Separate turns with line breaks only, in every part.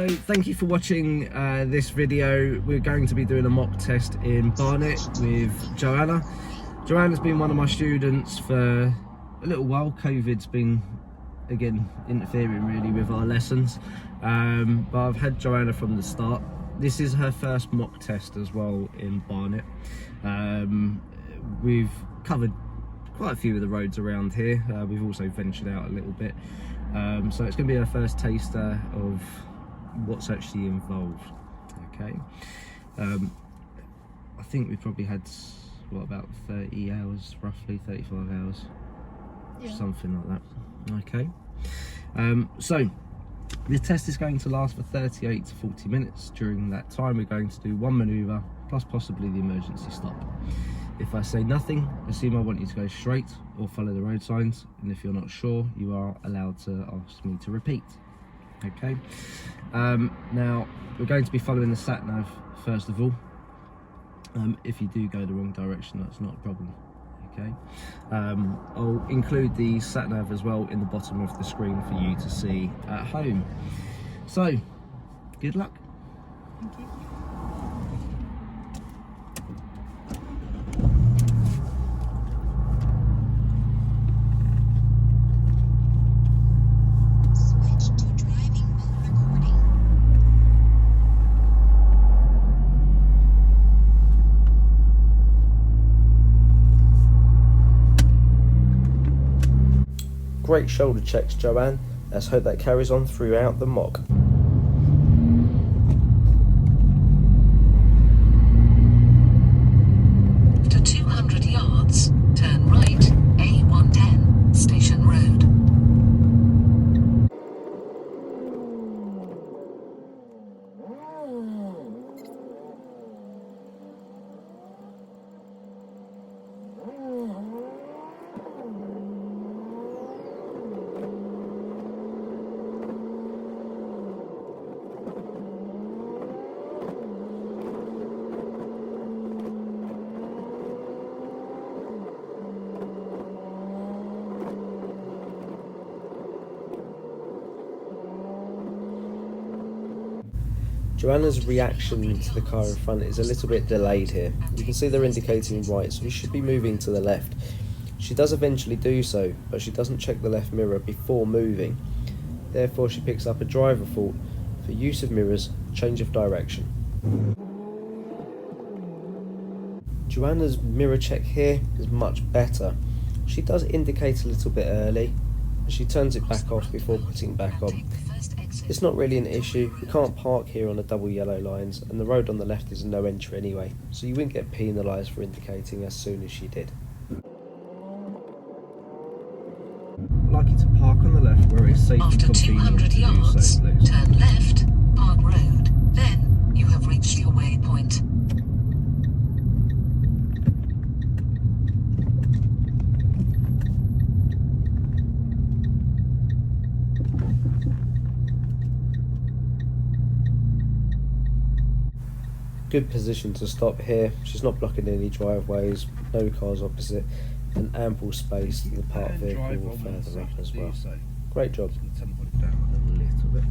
So thank you for watching this video. We're going to be doing a mock test in Barnet with Joanna. Joanna's been one of my students for a little while. COVID's been, again, interfering really with our lessons. But I've had Joanna from the start. This is her first mock test as well in Barnet. We've covered quite a few of the roads around here. We've also ventured out a little bit. So it's going to be our first taster of what's actually involved. Okay. I think we've probably had, what, about 30 hours, roughly 35 hours, yeah. Something like that. Okay. So the test is going to last for 38 to 40 minutes. During that time, we're going to do one manoeuvre plus possibly the emergency stop. If I say nothing, assume I want you to go straight or follow the road signs, and if you're not sure, you are allowed to ask me to repeat. Okay. Now we're going to be following the sat nav first of all. If you do go the wrong direction, that's not a problem. Okay. I'll include the sat nav as well in the bottom of the screen for you to see at home. So, good luck.
Thank you.
Great shoulder checks, Joanne. Let's hope that carries on throughout the mock.
After 200 yards, turn right, A110, Station Road.
Joanna's reaction to the car in front is a little bit delayed here. You can see they're indicating right, so we should be moving to the left. She does eventually do so, but she doesn't check the left mirror before moving. Therefore, she picks up a driver fault for use of mirrors, change of direction. Joanna's mirror check here is much better. She does indicate a little bit early, and she turns it back off before putting it back on. It's not really an issue. We can't park here on the double yellow lines, and the road on the left is a no entry anyway, so you wouldn't get penalised for indicating as soon as she did. I'd like you to park on the left where it's safe and convenient to do so, please.
Turn left, Park Road, then you have reached your waypoint.
Good position to stop here. She's not blocking any driveways, no cars opposite, and ample space in the parked vehicle further up as well. Great job. Tempo it down a little bit.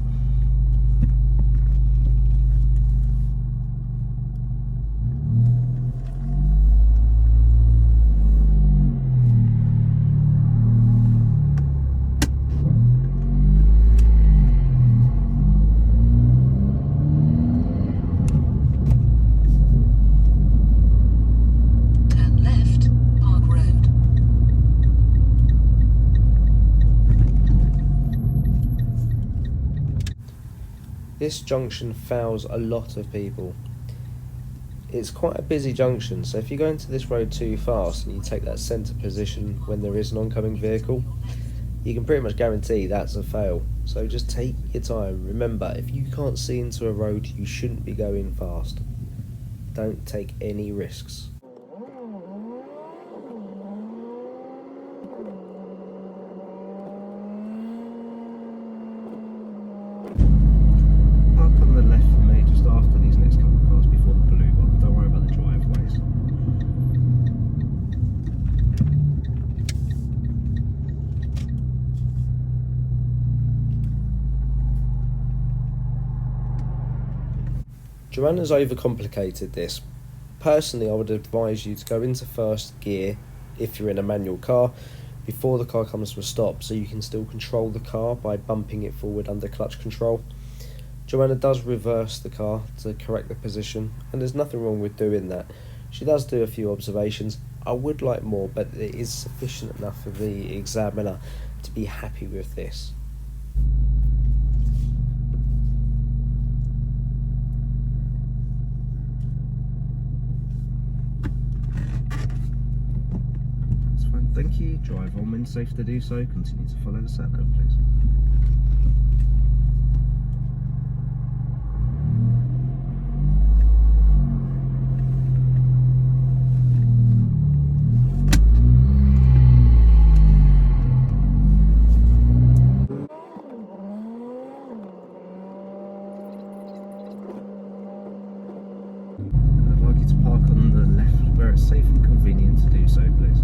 This junction fouls a lot of people. It's quite a busy junction, so if you go into this road too fast and you take that centre position when there is an oncoming vehicle, you can pretty much guarantee that's a fail. So just take your time. Remember, if you can't see into a road, you shouldn't be going fast. Don't take any risks.
Joanna's overcomplicated this. Personally, I would advise you to go into first gear if you're in a manual car before the car comes to a stop, so you can still control the car by bumping it forward under clutch control. Joanna does reverse the car to correct the position, and there's nothing wrong with doing that. She does do a few observations. I would like more, but it is sufficient enough for the examiner to be happy with this.
That's fine, thank you. Drive on when safe to do so. Continue to follow the sat-nav, please. I'd like you to park on the left where it's safe and convenient to do so, please.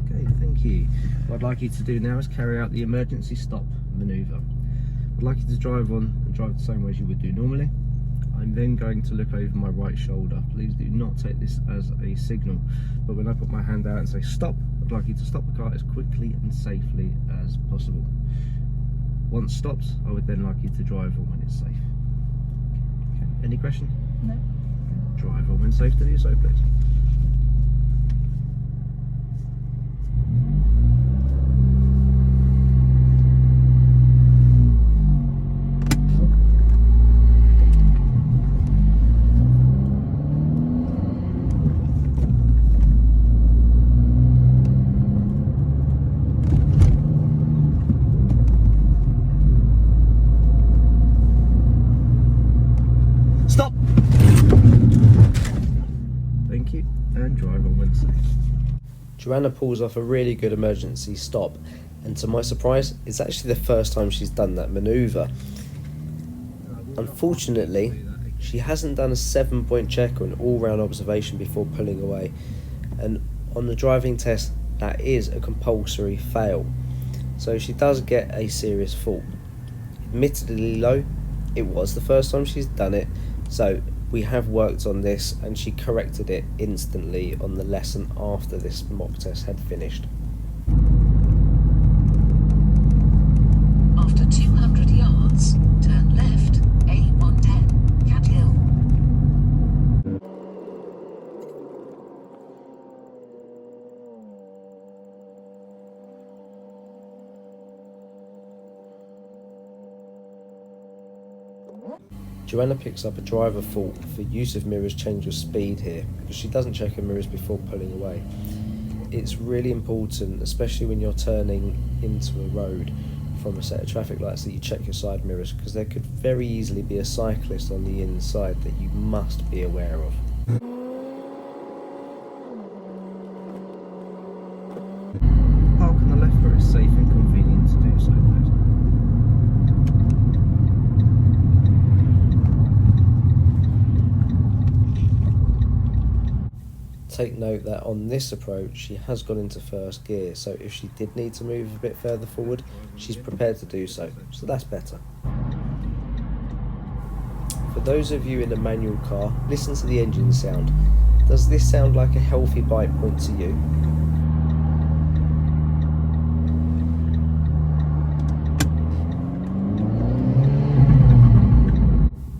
Okay, thank you. What I'd like you to do now is carry out the emergency stop manoeuvre. I'd like you to drive on and drive the same way as you would do normally. I'm then going to look over my right shoulder. Please do not take this as a signal, but when I put my hand out and say stop, I'd like you to stop the car as quickly and safely as possible. Once stopped, I would then like you to drive on when it's safe. Okay. Any question?
No.
Drive on when safe to do so, please. Stop! Thank you, and drive on when safe.
Joanna pulls off a really good emergency stop, and to my surprise, it's actually the first time she's done that manoeuvre. Unfortunately, she hasn't done a 7-point check or an all-round observation before pulling away, and on the driving test, that is a compulsory fail. So she does get a serious fault. Admittedly low, it was the first time she's done it, so we have worked on this, and she corrected it instantly on the lesson after this mock test had finished.
After 200 yards, turn left, A110, Cat Hill.
Joanna picks up a driver fault for use of mirrors change of speed here, because she doesn't check her mirrors before pulling away. It's really important, especially when you're turning into a road from a set of traffic lights, that you check your side mirrors, because there could very easily be a cyclist on the inside that you must be aware of.
Park on the left where it's safe and convenient to do so, please.
Take note that on this approach she has gone into first gear, so if she did need to move a bit further forward, she's prepared to do so, so that's better. For those of you in a manual car, listen to the engine sound. Does this sound like a healthy bite point to you?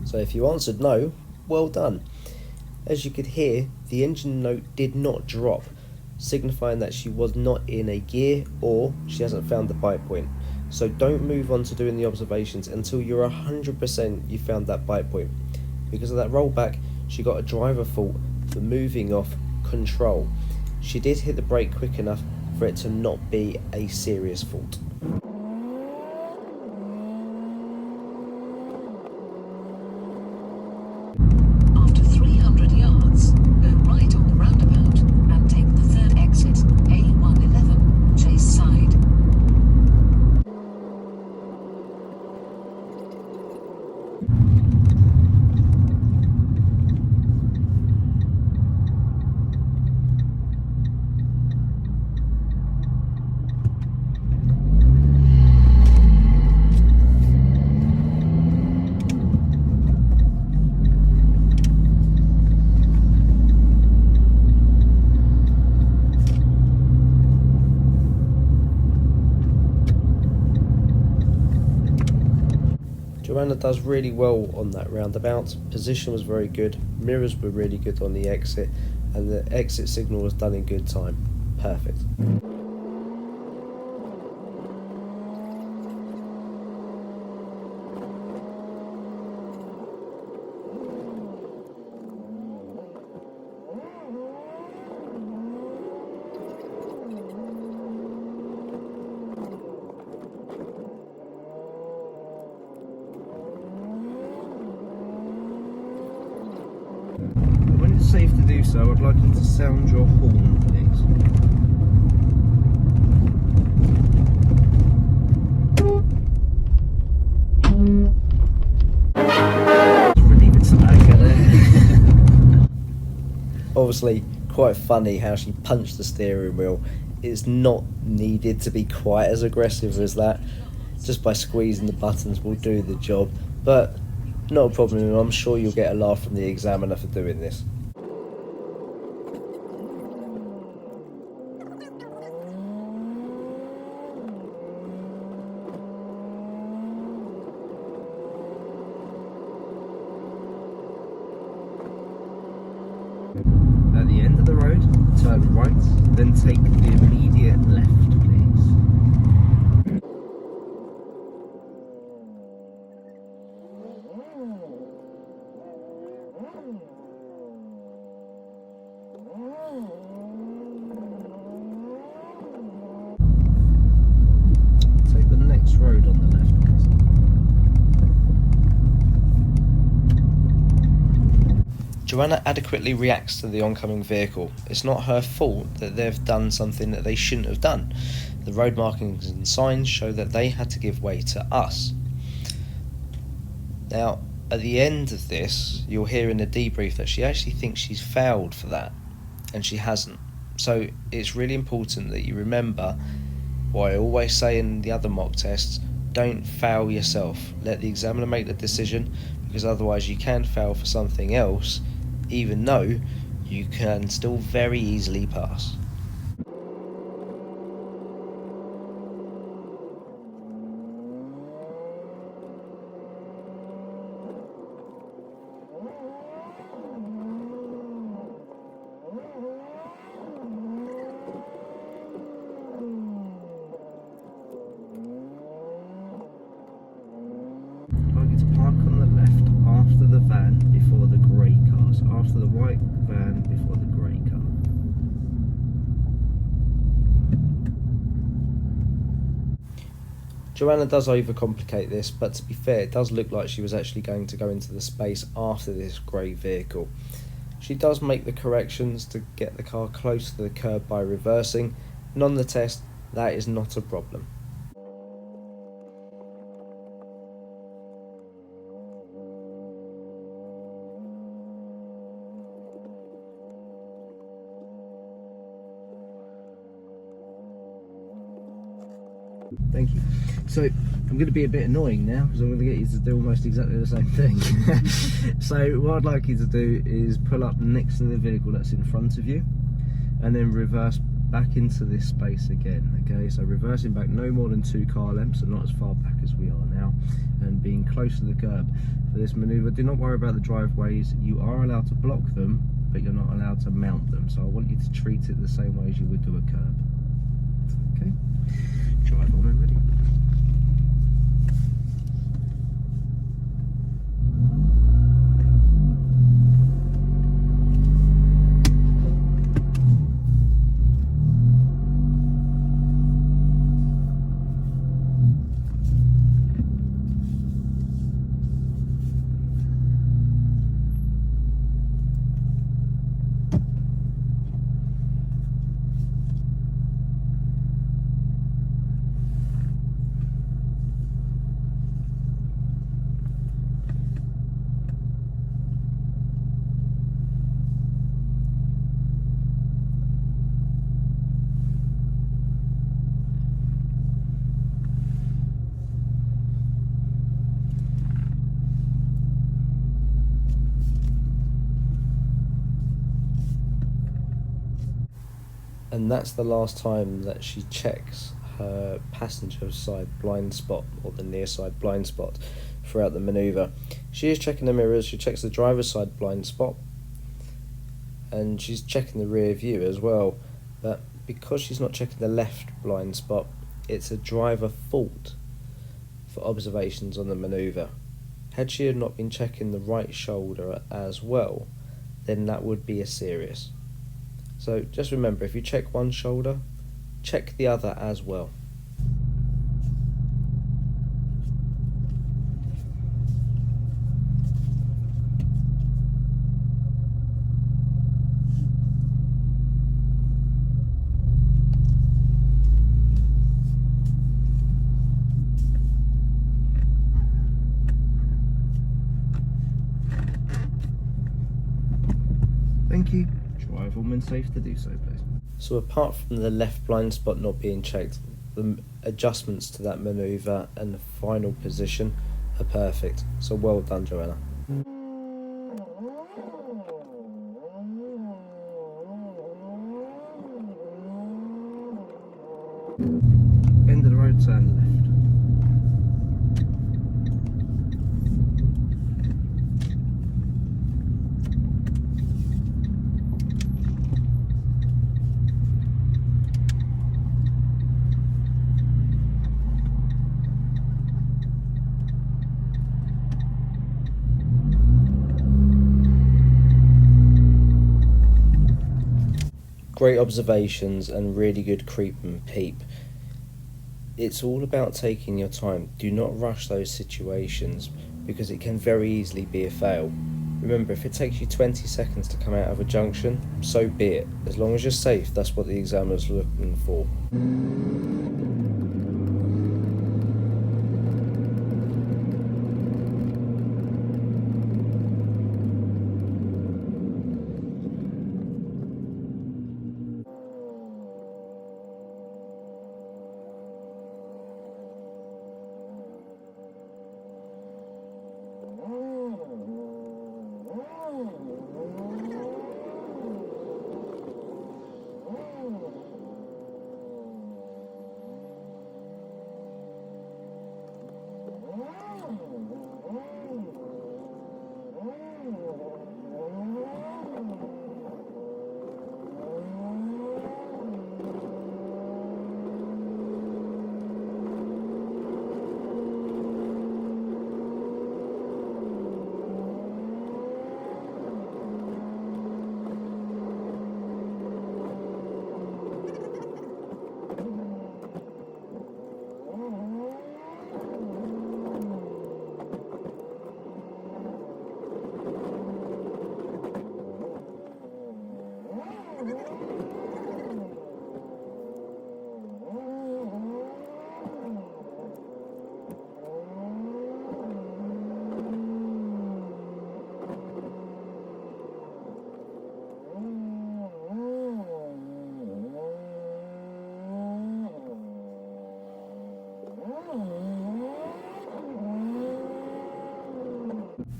So if you answered no, well done. As you could hear, the engine note did not drop, signifying that she was not in a gear or she hasn't found the bite point. So don't move on to doing the observations until you're 100% you found that bite point. Because of that rollback, she got a driver fault for moving off control. She did hit the brake quick enough for it to not be a serious fault.
After 300 yards, go right on the roundabout and take the third exit, A111, Chase side.
Joanna does really well on that roundabout. Position was very good, mirrors were really good on the exit, and the exit signal was done in good time. Perfect.
When it's safe to do so, I'd like you to sound your horn, please. Relieving some anger there.
Obviously, quite funny how she punched the steering wheel. It's not needed to be quite as aggressive as that. Just by squeezing the buttons will do the job. But not a problem, I'm sure you'll get a laugh from the examiner for doing this.
At the end of the road, turn right, then take the immediate left, please. Take the next road on the left, please.
Joanna adequately reacts to the oncoming vehicle. It's not her fault that they've done something that they shouldn't have done. The road markings and signs show that they had to give way to us. Now, at the end of this, you'll hear in the debrief that she actually thinks she's failed for that, and she hasn't. So it's really important that you remember what I always say in the other mock tests: don't fail yourself. Let the examiner make the decision, because otherwise you can fail for something else, even though you can still very easily pass.
I'd like you to park on the left after the van before the grey car. So after the white van before the grey car.
Joanna does overcomplicate this, but to be fair, it does look like she was actually going to go into the space after this grey vehicle. She does make the corrections to get the car close to the curb by reversing, and on the test, that is not a problem.
Thank you. So I'm going to be a bit annoying now, because I'm going to get you to do almost exactly the same thing. So what I'd like you to do is pull up next to the vehicle that's in front of you, and then reverse back into this space again. Okay, so reversing back no more than 2 car lengths, and not as far back as we are now, and being close to the curb. For this manoeuvre, do not worry about the driveways. You are allowed to block them, but you're not allowed to mount them. So I want you to treat it the same way as you would do a curb. Okay, drive on when ready.
And that's the last time that she checks her passenger side blind spot, or the near side blind spot, throughout the manoeuvre. She is checking the mirrors, she checks the driver's side blind spot, and she's checking the rear view as well. But because she's not checking the left blind spot, it's a driver fault for observations on the manoeuvre. Had she not been checking the right shoulder as well, then that would be a serious. So just remember, if you check one shoulder, check the other as well.
Thank you. Drive on when safe to do so, please.
So apart from the left blind spot not being checked, the adjustments to that manoeuvre and the final position are perfect. So well done, Joanna.
End of the road, turn left.
Great observations and really good creep and peep. It's all about taking your time. Do not rush those situations because it can very easily be a fail. Remember, if it takes you 20 seconds to come out of a junction, so be it. As long as you're safe, that's what the examiner's looking for.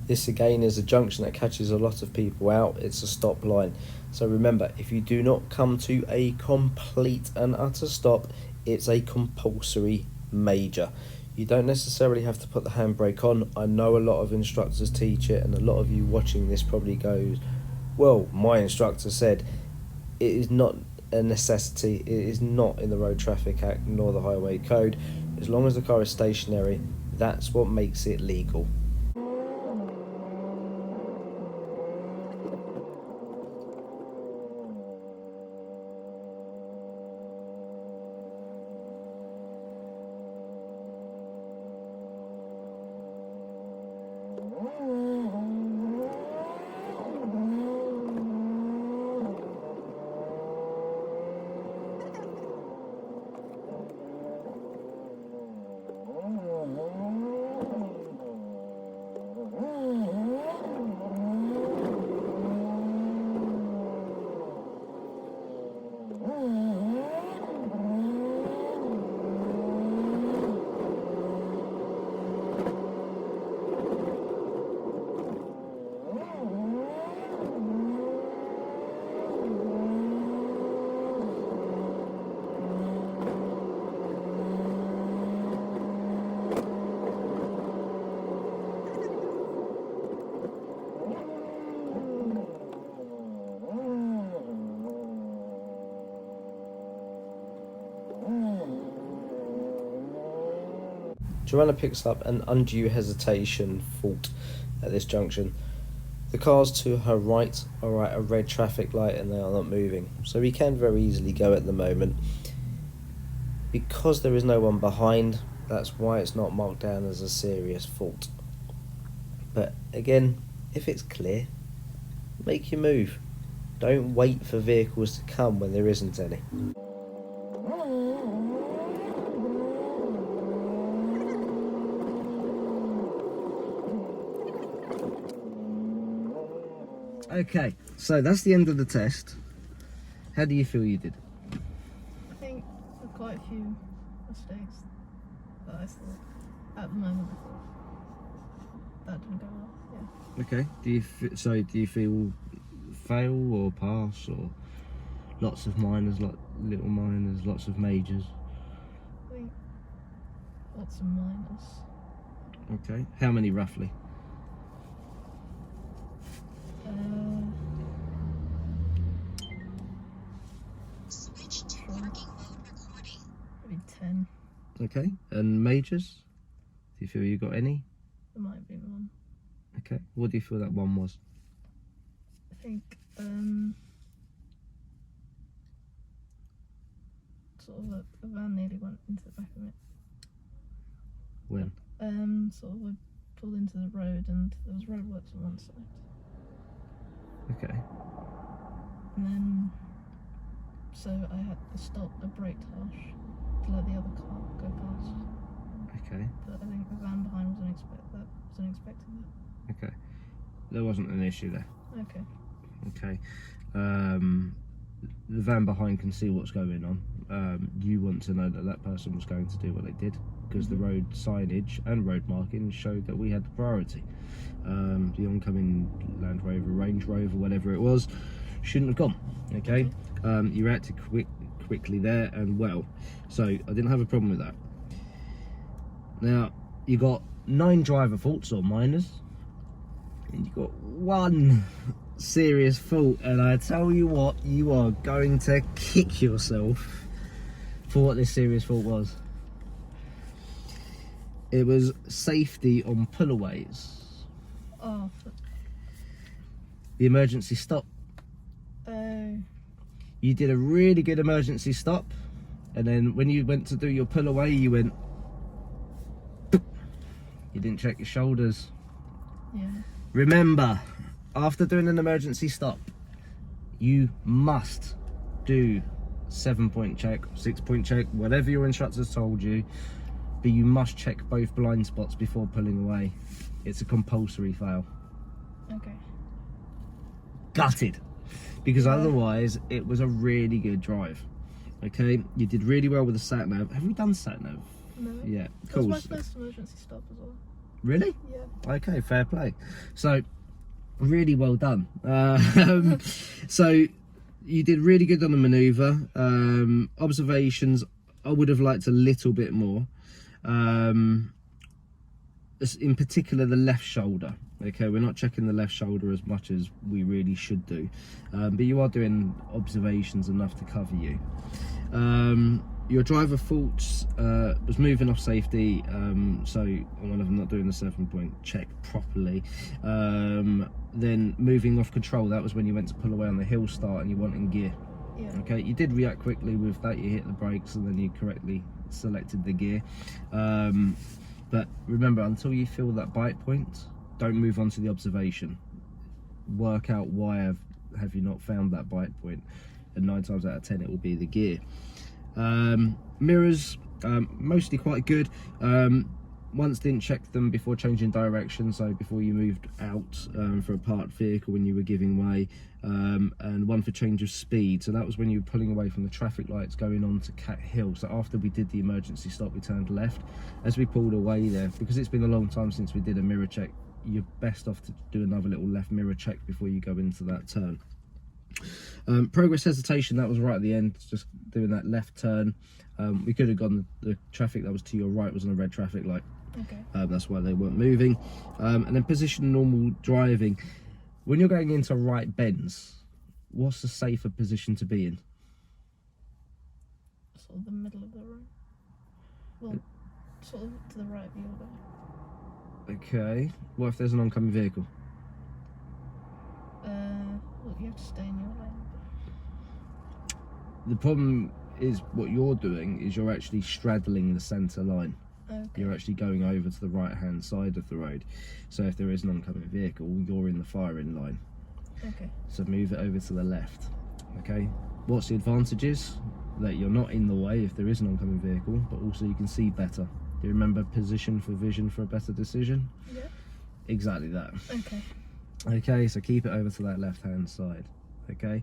This again is a junction that catches a lot of people out. It's a stop line. So remember, if you do not come to a complete and utter stop, it's a compulsory major. You don't necessarily have to put the handbrake on. I know a lot of instructors teach it, and a lot of you watching this probably goes, well, my instructor said. It is not a necessity. It is not in the Road Traffic Act nor the Highway Code. As long as the car is stationary, that's what makes it legal. Joanna picks up an undue hesitation fault at this junction. The cars to her right are at a red traffic light and they are not moving, so we can very easily go at the moment. Because there is no one behind, that's why it's not marked down as a serious fault. But again, if it's clear, make your move. Don't wait for vehicles to come when there isn't any.
Okay, so that's the end of the test. How do you feel you did?
I think there were quite a few mistakes that I thought at the moment. I thought that didn't go well. Yeah.
Okay. Do you feel fail or pass, or lots of minors, like little minors, lots of majors?
I think lots of minus.
Okay. How many roughly?
Maybe 10.
Okay. And majors? Do you feel you got any?
There might be one.
Okay. What do you feel that one was?
I think sort of a van nearly went into the back of it.
When?
Sort of we pulled into the road and there was roadworks on one side.
Okay.
And then, so I had to stop, I braked harsh to let the other car go past.
Okay.
But I think the van behind wasn't expecting that.
Okay. There wasn't an issue there.
Okay.
Okay. The van behind can see what's going on. You want to know that that person was going to do what they did, because the road signage and road marking showed that we had the priority. The oncoming Land Rover, Range Rover, whatever it was, shouldn't have gone. Okay. You reacted quickly there and well, so I didn't have a problem with that. Now you got 9 driver faults or minors, and you got 1 serious fault, and I tell you what, you are going to kick yourself for what this serious fault was. It was safety on pullaways.
Oh.
The emergency stop.
Oh.
You did a really good emergency stop, and then when you went to do your pull away, you went. You didn't check your shoulders.
Yeah.
Remember, after doing an emergency stop, you must do 7-point check, 6-point check, whatever your instructors told you, but you must check both blind spots before pulling away. It's a compulsory fail.
Okay.
Gutted, because otherwise it was a really good drive. Okay, you did really well with the sat nav. Have we done sat nav?
No.
Yeah,
That
cool.
was my first emergency stop as well.
Really?
Yeah.
Okay, fair play. So, really well done. So, you did really good on the manoeuvre. Observations, I would have liked a little bit more. In particular, the left shoulder. Okay, we're not checking the left shoulder as much as we really should do. But you are doing observations enough to cover you. Your driver faults was moving off safety, so on one of them not doing the 7-point check properly. Then moving off control, that was when you went to pull away on the hill start and you weren't in gear.
Yeah.
Okay, you did react quickly with that, you hit the brakes and then you correctly selected the gear. But remember, until you feel that bite point, don't move on to the observation. Work out why have you not found that bite point, and 9 times out of 10 it will be the gear. Mirrors, mostly quite good. Once didn't check them before changing direction, so before you moved out for a parked vehicle when you were giving way, and one for change of speed, so that was when you were pulling away from the traffic lights going on to Cat Hill. So after we did the emergency stop, we turned left. As we pulled away there, because it's been a long time since we did a mirror check, you're best off to do another little left mirror check before you go into that turn. Progress hesitation, that was right at the end, just doing that left turn. We could have gone, the traffic that was to your right was on a red traffic light.
Okay.
That's why they weren't moving. And then position normal driving. When you're going into right bends, what's the safer position to be in?
Sort of the middle of the road. Well, sort of to the right of your way.
Okay. What if there's an oncoming vehicle?
Well, you have to stay in your lane.
The problem is what you're doing is you're actually straddling the centre line.
Okay.
You're actually going over to the right hand side of the road. So if there is an oncoming vehicle, you're in the firing line.
Okay.
So move it over to the left. Okay. What's the advantages? That you're not in the way if there is an oncoming vehicle, but also you can see better. Do you remember position for vision for a better decision?
Yeah.
Exactly that.
Okay.
Okay, so keep it over to that left hand side. Okay,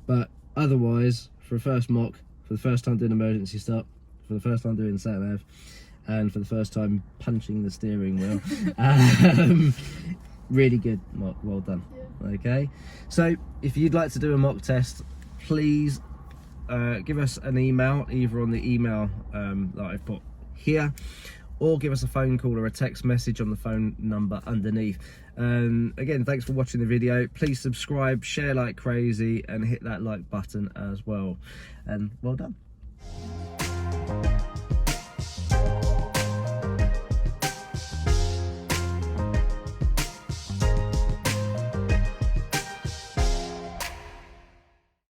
but otherwise, for a first mock, for the first time doing emergency stop, for the first time doing sat nav, and for the first time punching the steering wheel, really good mock, well done.
Yeah.
Okay, so if you'd like to do a mock test, please give us an email, either on the email that I've put here, or give us a phone call or a text message on the phone number underneath. Again, thanks for watching the video. Please subscribe, share like crazy, and hit that like button as well. And well done.